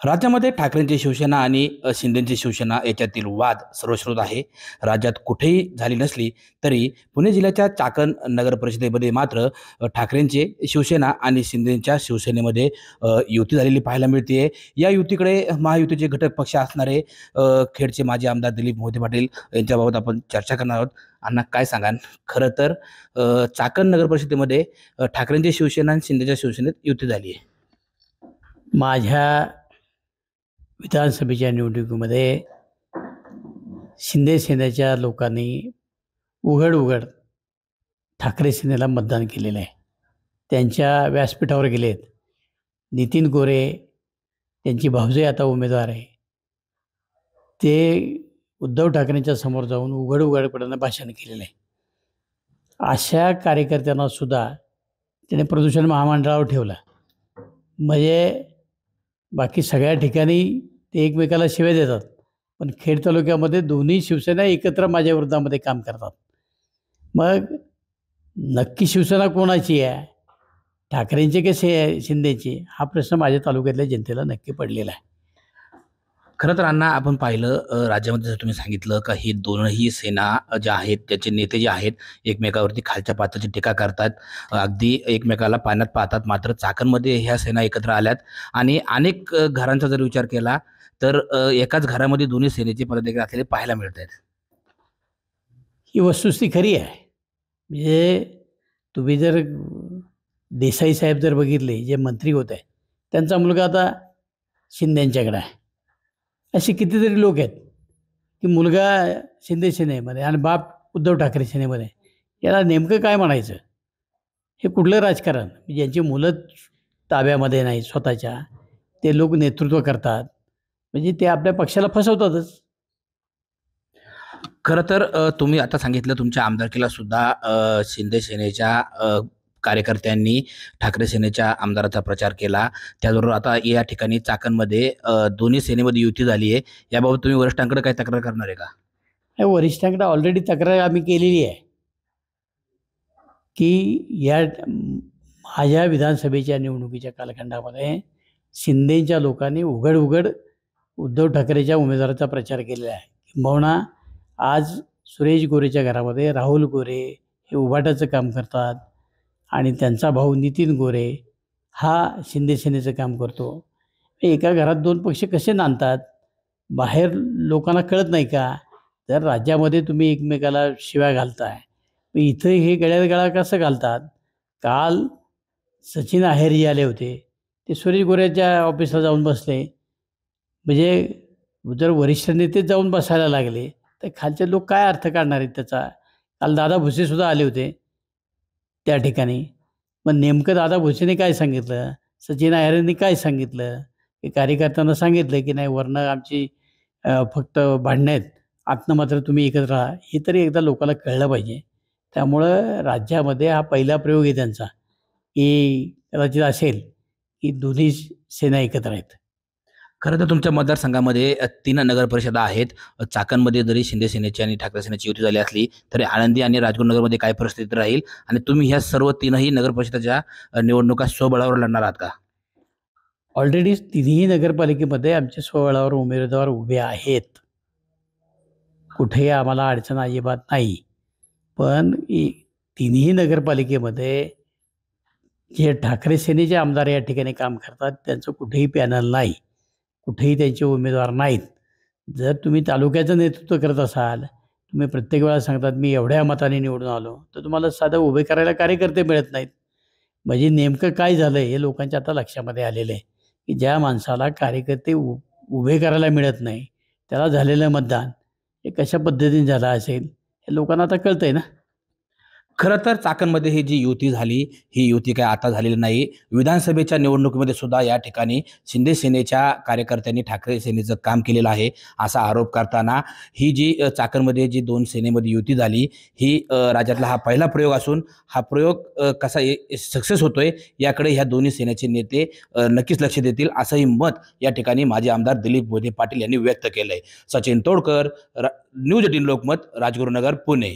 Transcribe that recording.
राज्यामध्ये ठाकरेंची शिवसेना आणि शिंदेची शिवसेना याच्यातील वाद सर्वश्रुत आहे. राज्यात कुठेही झाली नसली तरी पुणे जिल्ह्याच्या चाकण नगर परिषदेमध्ये मात्र ठाकरेंची शिवसेना आणि शिंदेच्या शिवसेनेमध्ये युती झालेली पाहायला मिळते. या युतीकडे महायुतीचे घटक पक्ष असणारे खेडचे माजी आमदार दिलीप मोहिते पाटील यांच्याबाबत आपण चर्चा करणार आहोत. अण्णा, काय सांगाल? खरं तर चाकण नगर परिषदेमध्ये ठाकरेंची शिवसेना आणि शिंदेच्या शिवसेनेत युती झाली आहे. माझ्या विधानसभेच्या निवडणुकीमध्ये शिंदे सेनेच्या लोकांनी उघड ठाकरे सेनेला मतदान केलेलं आहे. त्यांच्या व्यासपीठावर गेलेत. नितीन गोरे त्यांची भावजय आता उमेदवार आहे. ते उद्धव ठाकरेंच्या समोर जाऊन उघडपणानं भाषण केलेलं आहे. अशा कार्यकर्त्यांना सुद्धा त्याने प्रदूषण महामंडळावर ठेवलं. म्हणजे बाकी सगळ्या ठिकाणी ते एकमेकाला शिव्या देतात, पण खेड तालुक्यामध्ये दोन्ही शिवसेना एकत्र माझ्या विरोधामध्ये काम करतात. मग नक्की शिवसेना कोणाची आहे, ठाकरेंची की शिंदेची, हा प्रश्न माझ्या तालुक्यातल्या जनतेला नक्की पडलेला आहे. खरं तर अण्णा, आपण पाहिलं राज्यामध्ये जर तुम्ही सांगितलं का ही दोनही सेना ज्या आहेत त्याचे नेते जे आहेत एकमेकावरती खालच्या पातळीची टीका करतात, अगदी एकमेकाला पाण्यात पाहतात. मात्र चाकणमध्ये ह्या सेना एकत्र आल्यात आणि अनेक घरांचा जर विचार केला तर एकाच घरामध्ये दोन्ही सेनेचे पदाधिकारी असलेले पाहायला मिळत आहेत. ही वस्तुस्थिती खरी आहे. म्हणजे तुम्ही जर देसाई साहेब जर बघितले, जे मंत्री होते, त्यांचा मुलगा आता शिंदेंच्याकडे आहे. असे कितीतरी लोक आहेत की मुलगा शिंदे सेनेमध्ये आणि बाप उद्धव ठाकरे सेनेमध्ये. याला नेमकं काय म्हणायचं? हे कुठलं राजकारण? ज्यांची मुलं ताब्यामध्ये नाही स्वतःच्या, ते लोक नेतृत्व करतात, म्हणजे ते आपल्या पक्षाला फसवतातच. खरं तर तुम्ही आता सांगितलं तुमच्या आमदारकीला सुद्धा शिंदे सेनेच्या कार्यकर्त्यांनी ठाकरे सेनेच्या आमदाराचा प्रचार केला. त्याचबरोबर आता या ठिकाणी चाकणमध्ये दोन्ही सेनेमध्ये युती झाली आहे. याबाबत तुम्ही वरिष्ठांकडे काय तक्रार करणार आहे का? वरिष्ठांकडे ऑलरेडी तक्रार आम्ही केलेली आहे की या माझ्या विधानसभेच्या निवडणुकीच्या कालखंडामध्ये शिंदेच्या लोकांनी उघड उद्धव ठाकरेच्या उमेदवाराचा प्रचार केलेला आहे. किंबहुना आज सुरेश गोरेच्या घरामध्ये राहुल गोरे हे उभाटाचं काम करतात आणि त्यांचा भाऊ नितीन गोरे हा शिंदे सेनेचं काम करतो. एका घरात दोन पक्ष कसे नांदतात? बाहेर लोकांना कळत नाही का? जर राज्यामध्ये तुम्ही एकमेकाला शिव्या घालताय, इथं हे गळ्यात गळा कसं घालतात? काल सचिन आहेर आले होते, ते सुरेश गोरेच्या ऑफिसला जाऊन बसले. म्हणजे जर वरिष्ठ नेतेच जाऊन बसायला लागले तर खालचे लोक काय अर्थ काढणार आहेत त्याचा? काल दादा भुसेसुद्धा आले होते त्या ठिकाणी. मग नेमकं दादा भुसेने काय सांगितलं, सचिन आहेरांनी काय सांगितलं? की कार्यकर्त्यांना सांगितलं की नाही, वरनं आमची फक्त भांडणं आहेत, आतनं मात्र तुम्ही एकत्र राहा. हे तरी एकदा लोकांना कळलं पाहिजे. त्यामुळं राज्यामध्ये हा पहिला प्रयोग आहे त्यांचा, की कदाचित असेल की दोन्ही सेना एकत्र आहेत. खरं तर तुमच्या मतदारसंघामध्ये 3 नगर परिषदा आहेत. चाकणमध्ये जरी शिंदे सेनेची आणि ठाकरे सेनेची युती झाली असली तरी आळंदी आणि राजगुरुनगरमध्ये काय परिस्थिती राहील आणि तुम्ही ह्या सर्व 3ही नगर परिषदेच्या निवडणुका स्वबळावर लढणार आहात का? ऑलरेडी तिन्ही नगरपालिकेमध्ये आमचे स्वबळावर उमेदवार उभे आहेत. कुठेही आम्हाला अडचण अजिबात नाही. पण तिन्ही नगरपालिकेमध्ये जे ठाकरे सेनेचे आमदार या ठिकाणी काम करतात त्यांचं कुठेही पॅनल नाही, कुठेही त्यांचे उमेदवार नाहीत. जर तुम्ही तालुक्याचं नेतृत्व करत असाल, तुम्ही प्रत्येक वेळा सांगतात मी एवढ्या मताने निवडून आलो, तर तुम्हाला साधं उभे करायला कार्यकर्ते मिळत नाहीत. म्हणजे नेमकं काय झालं हे लोकांच्या आता लक्षामध्ये आलेलं आहे की ज्या माणसाला कार्यकर्ते उभे करायला मिळत नाही, त्याला झालेलं मतदान हे कशा पद्धतीने झालं असेल हे लोकांना आता कळतंय ना. खरं तर चाकणमध्ये ही जी युती झाली, ही युती काय आता झालेली नाही. विधानसभेच्या निवडणुकीमध्ये सुद्धा या ठिकाणी शिंदे सेनेच्या कार्यकर्त्यांनी ठाकरे सेनेचं काम केलेलं आहे असा आरोप करताना ही जी चाकणमध्ये जी 2 सेनेमध्ये युती झाली ही राज्यातला हा पहिला प्रयोग असून हा प्रयोग कसा सक्सेस होतोय याकडे ह्या दोन्ही सेनेचे नेते नक्कीच लक्ष देतील असंही मत या ठिकाणी माजी आमदार दिलीप मोहिते पाटील यांनी व्यक्त केलंय. सचिन तोडकर, न्यूज 18 लोकमत, राजगुरुनगर, पुणे.